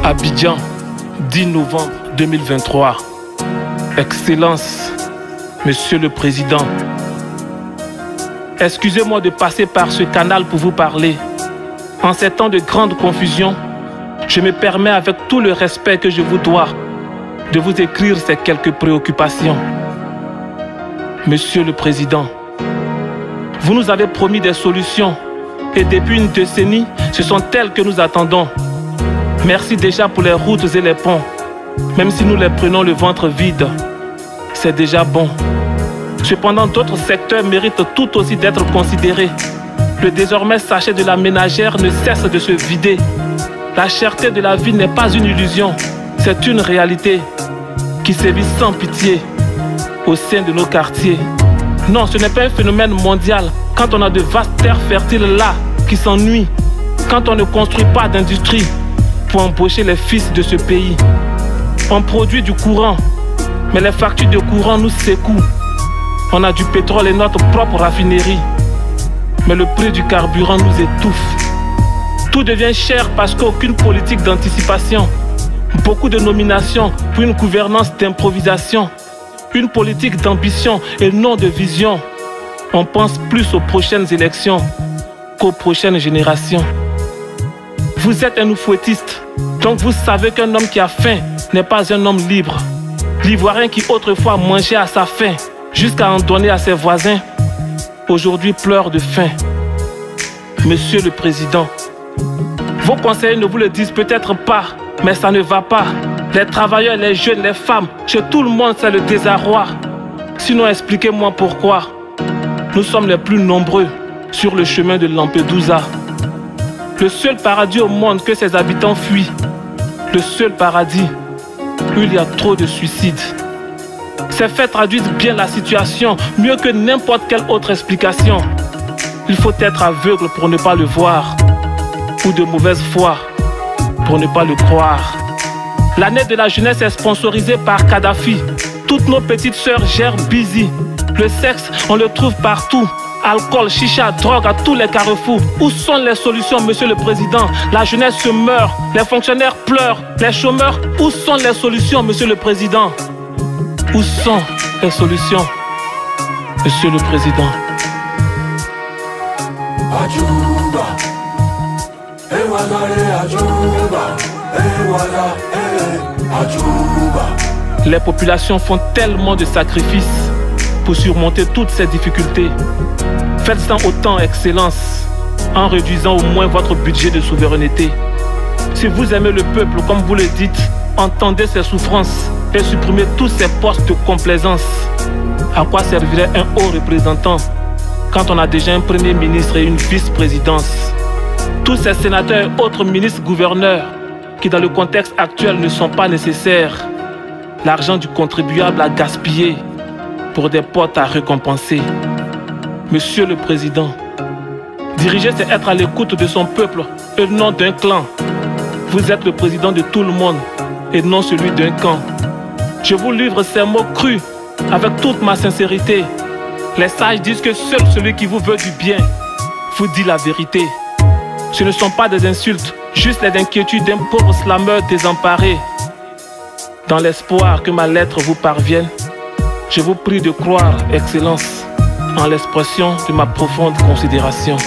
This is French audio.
Abidjan, 10 novembre 2023. Excellence, Monsieur le Président. Excusez-moi de passer par ce canal pour vous parler. En ces temps de grande confusion, je me permets avec tout le respect que je vous dois de vous écrire ces quelques préoccupations. Monsieur le Président, vous nous avez promis des solutions et depuis une décennie, ce sont elles que nous attendons. Merci déjà pour les routes et les ponts. Même si nous les prenons le ventre vide, c'est déjà bon. Cependant, d'autres secteurs méritent tout aussi d'être considérés. Le désormais sachet de la ménagère ne cesse de se vider. La cherté de la vie n'est pas une illusion, c'est une réalité qui sévit sans pitié au sein de nos quartiers. Non, ce n'est pas un phénomène mondial quand on a de vastes terres fertiles là qui s'ennuient, quand on ne construit pas d'industrie pour embaucher les fils de ce pays. On produit du courant, mais les factures de courant nous secouent. On a du pétrole et notre propre raffinerie, mais le prix du carburant nous étouffe. Tout devient cher parce qu'aucune politique d'anticipation. Beaucoup de nominations pour une gouvernance d'improvisation. Une politique d'ambition et non de vision. On pense plus aux prochaines élections qu'aux prochaines générations. Vous êtes un oufouettiste, donc vous savez qu'un homme qui a faim n'est pas un homme libre. L'Ivoirien qui autrefois mangeait à sa faim jusqu'à en donner à ses voisins, aujourd'hui pleure de faim. Monsieur le Président, vos conseillers ne vous le disent peut-être pas, mais ça ne va pas. Les travailleurs, les jeunes, les femmes, chez tout le monde c'est le désarroi. Sinon expliquez-moi pourquoi nous sommes les plus nombreux sur le chemin de Lampedusa. Le seul paradis au monde que ses habitants fuient. Le seul paradis où il y a trop de suicides. Ces faits traduisent bien la situation, mieux que n'importe quelle autre explication. Il faut être aveugle pour ne pas le voir, ou de mauvaise foi pour ne pas le croire. L'année de la jeunesse est sponsorisée par Kadhafi. Toutes nos petites sœurs gèrent busy. Le sexe, on le trouve partout. Alcool, chicha, drogue à tous les carrefours. Où sont les solutions, Monsieur le Président? La jeunesse se meurt, les fonctionnaires pleurent, les chômeurs. Où sont les solutions, Monsieur le Président? Où sont les solutions, Monsieur le Président? Les populations font tellement de sacrifices pour surmonter toutes ces difficultés. Faites-en autant, Excellence, en réduisant au moins votre budget de souveraineté. Si vous aimez le peuple, comme vous le dites, entendez ses souffrances et supprimez tous ces postes de complaisance. À quoi servirait un haut représentant quand on a déjà un premier ministre et une vice-présidence? Tous ces sénateurs et autres ministres-gouverneurs qui dans le contexte actuel ne sont pas nécessaires. L'argent du contribuable à gaspiller pour des potes à récompenser. Monsieur le Président, diriger c'est être à l'écoute de son peuple et non d'un clan. Vous êtes le président de tout le monde et non celui d'un camp. Je vous livre ces mots crus avec toute ma sincérité. Les sages disent que seul celui qui vous veut du bien vous dit la vérité. Ce ne sont pas des insultes, juste les inquiétudes d'un pauvre slameur désemparé. Dans l'espoir que ma lettre vous parvienne, je vous prie de croire, Excellence, en l'expression de ma profonde considération.